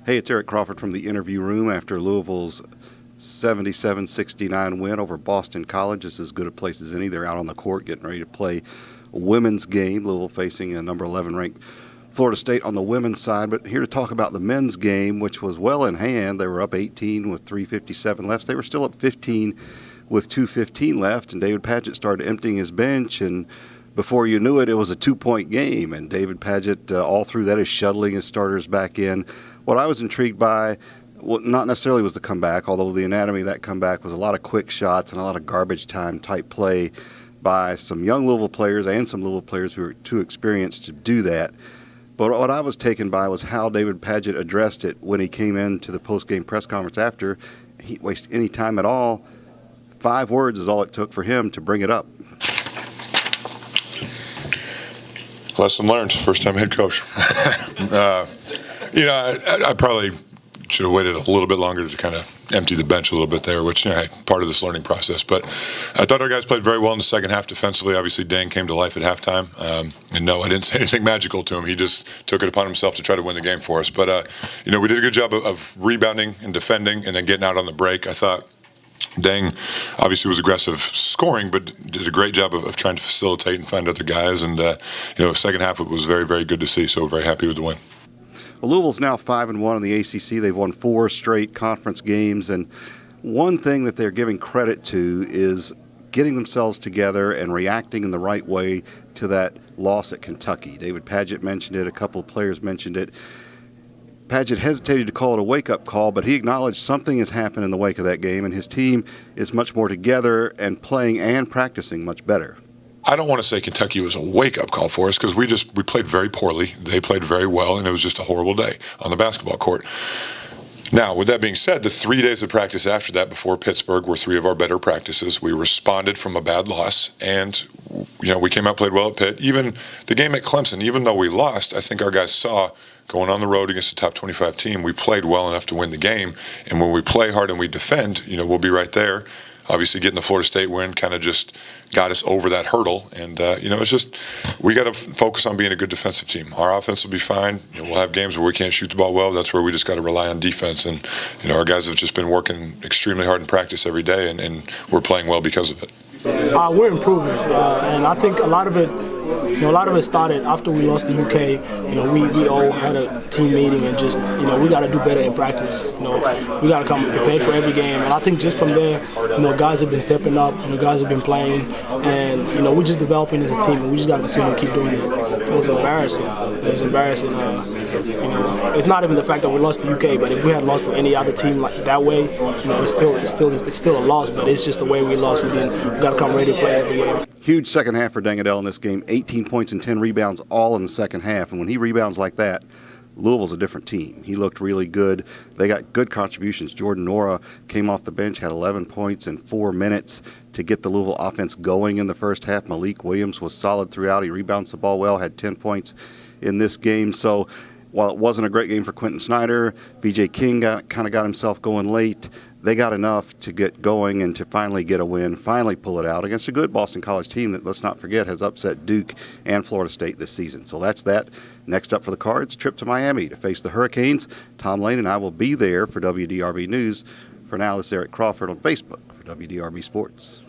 Hey, it's Eric Crawford from the interview room after Louisville's 77-69 win over Boston College. It's as good a place as any. They're out on the court getting ready to play a women's game. Louisville facing a number 11 ranked Florida State on the women's side. But here to talk about the men's game, which was well in hand. They were up 18 with 3:57 left. They were still up 15 with 2:15 left, and David Padgett started emptying his bench, and before you knew it, it was a 2-point game. And David Padgett, all through that, is shuttling his starters back in. What I was intrigued by, well, not necessarily was the comeback, although the anatomy of that comeback was a lot of quick shots and a lot of garbage time type play by some young Louisville players and some Louisville players who are too experienced to do that. But what I was taken by was how David Padgett addressed it when he came into the post-game press conference after. He didn't waste any time at all. 5 words is all it took for him to bring it up. Lesson learned. First time head coach. I probably should have waited a little bit longer to kind of empty the bench a little bit there, which, part of this learning process. But I thought our guys played very well in the second half defensively. Obviously, Deng came to life at halftime. And no, I didn't say anything magical to him. He just took it upon himself to try to win the game for us. But, we did a good job of rebounding and defending and then getting out on the break. I thought Deng obviously was aggressive scoring, but did a great job of trying to facilitate and find other guys. And, second half it was very, very good to see. So very happy with the win. Well, Louisville's now 5-1 in the ACC. They've won 4 straight conference games. And one thing that they're giving credit to is getting themselves together and reacting in the right way to that loss at Kentucky. David Padgett mentioned it. A couple of players mentioned it. Padgett hesitated to call it a wake-up call, but he acknowledged something has happened in the wake of that game, and his team is much more together and playing and practicing much better. I don't want to say Kentucky was a wake-up call for us because we played very poorly. They played very well, and it was just a horrible day on the basketball court. Now, with that being said, the 3 days of practice after that before Pittsburgh were 3 of our better practices. We responded from a bad loss, and we came out, played well at Pitt. Even the game at Clemson, even though we lost, I think our guys saw going on the road against a top 25 team, we played well enough to win the game. And when we play hard and we defend, we'll be right there. Obviously, getting the Florida State win kind of just got us over that hurdle. And, it's just we got to focus on being a good defensive team. Our offense will be fine. We'll have games where we can't shoot the ball well. That's where we just got to rely on defense. And, our guys have just been working extremely hard in practice every day, and we're playing well because of it. We're improving, and I think a lot of it started after we lost the UK. We all had a team meeting and just, we got to do better in practice. We got to come prepared for every game, and I think just from there, guys have been stepping up, guys have been playing, and we're just developing as a team, and we just got to continue to keep doing it. It was embarrassing. It's not even the fact that we lost to UK, but if we had lost to any other team like that way, it's still a loss. But it's just the way we lost. We got to come ready to play every game. Huge second half for Deng Adel in this game. 18 points and 10 rebounds all in the second half. And when he rebounds like that, Louisville's a different team. He looked really good. They got good contributions. Jordan Nora came off the bench, had 11 points in 4 minutes to get the Louisville offense going in the first half. Malik Williams was solid throughout. He rebounds the ball well, had 10 points in this game. So while it wasn't a great game for Quentin Snyder, B.J. King kind of got himself going late. They got enough to get going and to finally get a win, finally pull it out against a good Boston College team that, let's not forget, has upset Duke and Florida State this season. So that's that. Next up for the Cards, trip to Miami to face the Hurricanes. Tom Lane and I will be there for WDRB News. For now, this is Eric Crawford on Facebook for WDRB Sports.